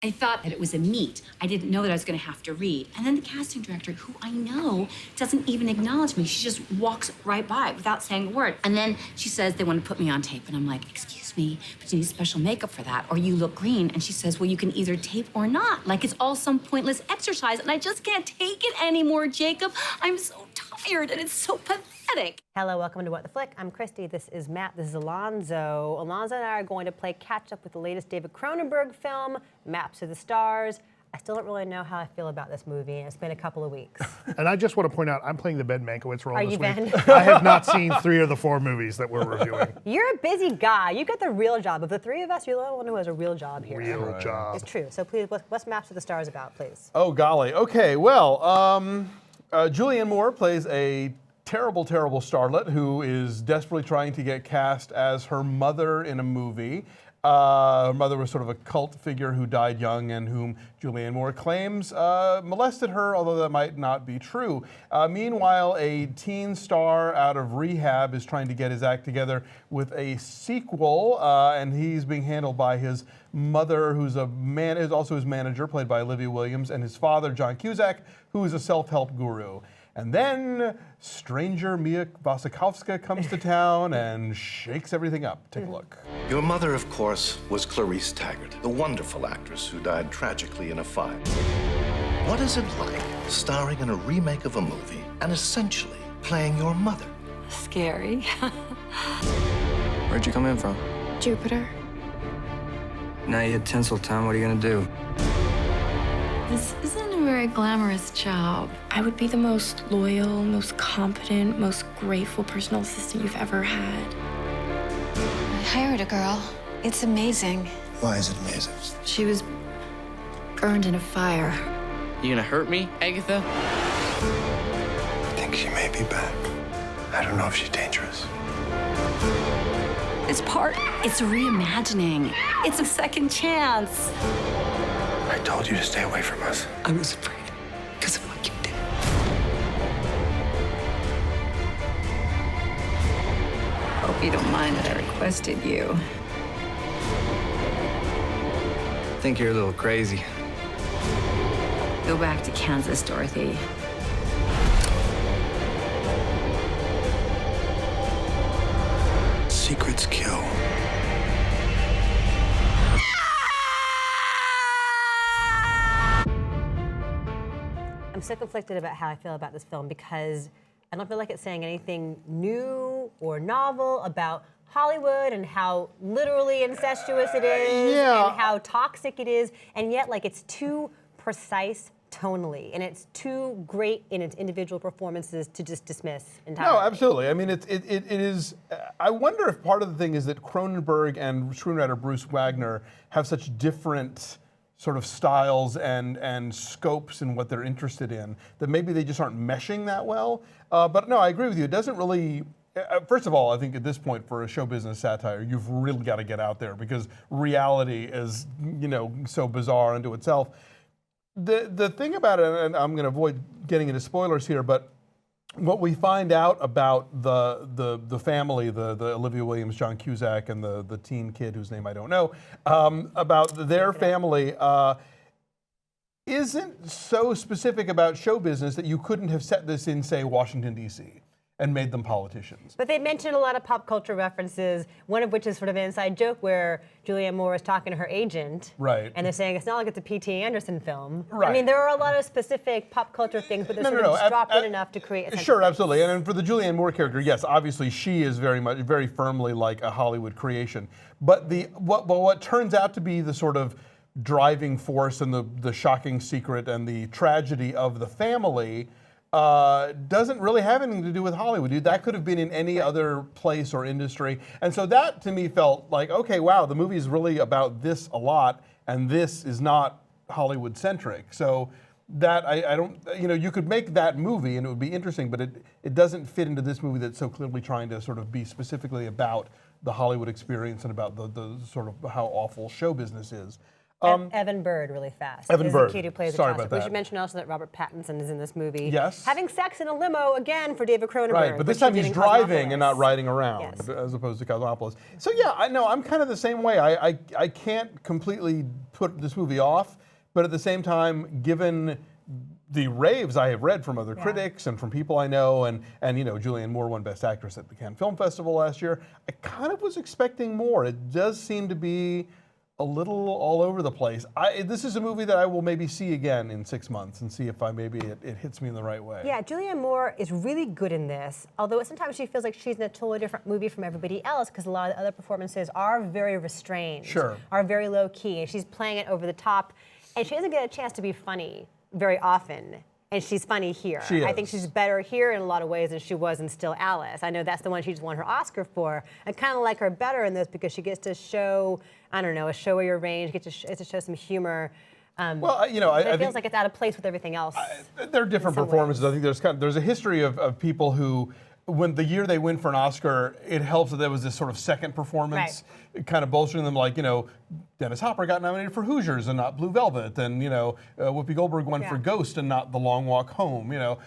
I thought that it was a meet. I didn't know that I was gonna have to read. And then the casting director, who I know doesn't even acknowledge me, she just walks right by without saying a word. And then she says they want to put me on tape. And I'm like, excuse me, but you need special makeup for that, or you look green. And she says, well, you can either tape or not. Like it's all some pointless exercise. And I just can't take it anymore, Jacob. I'm so tired and it's so pathetic. Hello, welcome to What the Flick. I'm Christy, this is Matt, this is Alonzo. Alonzo and I are going to play catch up with the latest David Cronenberg film, Maps of the Stars. I still don't really know how I feel about this movie, and it's been a couple of weeks. And I just want to point out, I'm playing the Ben Mankiewicz role this you, week. Ben? I have not seen 3 of the 4 movies that we're reviewing. You're a busy guy. You got the real job. Of the 3 of us, you're the only one who has a real job here. Real job. It's true. So please, what's Maps of the Stars about, please? Oh, golly. Okay, well, Julianne Moore plays a terrible, terrible starlet who is desperately trying to get cast as her mother in a movie. Her mother was sort of a cult figure who died young and whom Julianne Moore claims molested her, although that might not be true. Meanwhile, a teen star out of rehab is trying to get his act together with a sequel, and he's being handled by his mother, who's is also his manager, played by Olivia Williams, and his father, John Cusack, who is a self-help guru. And then stranger Mia Wasikowska comes to town and shakes everything up. Take a look. Your mother, of course, was Clarice Taggart, the wonderful actress who died tragically in a fire. What is it like starring in a remake of a movie and essentially playing your mother? Scary. Where'd you come in from? Jupiter. Now you hit Tinseltown, what are you gonna do? This isn't a very glamorous job. I would be the most loyal, most competent, most grateful personal assistant you've ever had. I hired a girl. It's amazing. Why is it amazing? She was burned in a fire. You gonna hurt me, Agatha? I think she may be back. I don't know if she's dangerous. It's a reimagining. It's a second chance. I told you to stay away from us. I was afraid, because of what you did. Hope you don't mind that I requested you. I think you're a little crazy. Go back to Kansas, Dorothy. Secrets kill. I'm so conflicted about how I feel about this film because I don't feel like it's saying anything new or novel about Hollywood and how literally incestuous it is yeah. and how toxic it is, and yet like it's too precise tonally and it's too great in its individual performances to just dismiss entirely. No, absolutely. I mean, it is. I wonder if part of the thing is that Cronenberg and screenwriter Bruce Wagner have such different sort of styles and scopes in what they're interested in, that maybe they just aren't meshing that well. But no, I agree with you. It doesn't really, first of all, I think at this point for a show business satire, you've really got to get out there because reality is, so bizarre unto itself. The thing about it, and I'm going to avoid getting into spoilers here, but what we find out about the family, the Olivia Williams, John Cusack, and the teen kid whose name I don't know, about their family isn't so specific about show business that you couldn't have set this in, say, Washington, D.C. and made them politicians. But they mentioned a lot of pop culture references, one of which is sort of an inside joke where Julianne Moore is talking to her agent. Right. And they're saying it's not like it's a P.T. Anderson film. Right. I mean, there are a lot of specific pop culture things, but they're sort of just dropped in enough to create a sense Sure, of place. absolutely. And for the Julianne Moore character, yes, obviously she is very firmly like a Hollywood creation. But what turns out to be the sort of driving force and the shocking secret and the tragedy of the family doesn't really have anything to do with Hollywood. That could have been in any other place or industry. And so that to me felt like, okay, wow, the movie is really about this a lot, and this is not Hollywood centric. So that I don't, you could make that movie and it would be interesting, but it doesn't fit into this movie that's so clearly trying to sort of be specifically about the Hollywood experience and about the sort of how awful show business is. Evan Bird, really fast. Evan is Bird. the kid who plays Sorry the about We that. should mention also that Robert Pattinson is in this movie. Yes. Having sex in a limo again for David Cronenberg. Right, but this which time he did he's in driving and Cosmopolis. not riding around, Yes. as opposed to Cosmopolis. So yeah, I know I'm kind of the same way. I can't completely put this movie off, but at the same time, given the raves I have read from other critics and from people I know, and you know, Julianne Moore won Best Actress at the Cannes Film Festival last year, I kind of was expecting more. It does seem to be a little all over the place. This is a movie that I will maybe see again in 6 months and see if maybe it hits me in the right way. Yeah, Julianne Moore is really good in this, although sometimes she feels like she's in a totally different movie from everybody else because a lot of the other performances are very restrained, are very low key, and she's playing it over the top, and she doesn't get a chance to be funny very often. And she's funny here. I think she's better here in a lot of ways than she was in Still Alice. I know that's the one she just won her Oscar for. I kind of like her better in this because she gets to show, I don't know, a show of your range, gets to show some humor. Well, you know, it feels like it's out of place with everything else. There are different performances. I think there's a history of people who, when the year they win for an Oscar, it helps that there was this sort of second performance, kind of bolstering them. Like, you know, Dennis Hopper got nominated for Hoosiers and not Blue Velvet, and you know, Whoopi Goldberg won for Ghost and not The Long Walk Home. You know,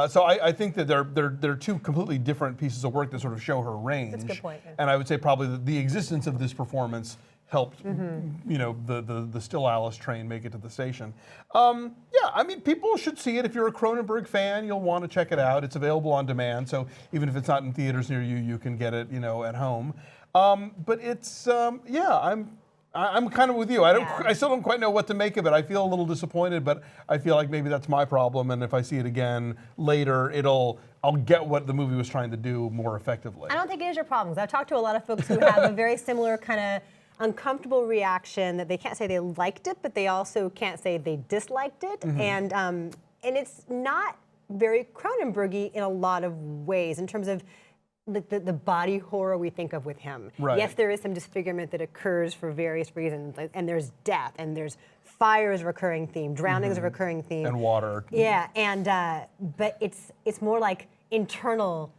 so I think that they're two completely different pieces of work that sort of show her range. That's a good point. And I would say probably the existence of this performance helped, you know, the Still Alice train make it to the station. Yeah, I mean, people should see it. If you're a Cronenberg fan, you'll want to check it out. It's available on demand, so even if it's not in theaters near you, you can get it, you know, at home. But it's, yeah, I'm kind of with you. I still don't quite know what to make of it. I feel a little disappointed, but I feel like maybe that's my problem. And if I see it again later, I'll get what the movie was trying to do more effectively. I don't think it is your problem. 'Cause I've talked to a lot of folks who have a very similar kind of uncomfortable reaction that they can't say they liked it, but they also can't say they disliked it. And it's not very Cronenberg-y in a lot of ways in terms of the body horror we think of with him. Right. Yes, there is some disfigurement that occurs for various reasons, and there's death, and there's fire is a recurring theme, drowning is a recurring theme. And water. Yeah, and but it's more like internal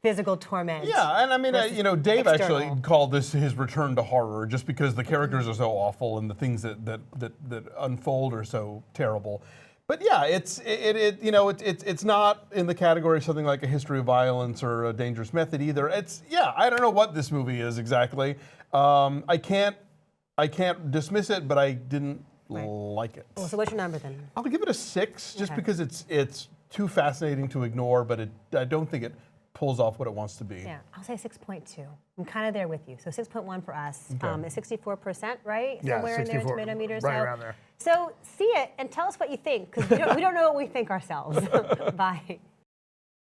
physical torment. Yeah, and I mean, you know, Dave external. actually called this his return to horror, just because the characters are so awful and the things that unfold are so terrible. But yeah, it's not in the category of something like A History of Violence or A Dangerous Method either. I don't know what this movie is exactly. I can't dismiss it, but I didn't like it. Well, so what's your number then? I'll give it a 6, just because it's too fascinating to ignore, but I don't think it pulls off what it wants to be. Yeah, I'll say 6.2. I'm kind of there with you. So 6.1 for us. Okay. It's 64%, right? Yeah, Somewhere in there, 64, tomato meter. right around there. So see it and tell us what you think, because we don't know what we think ourselves. Bye.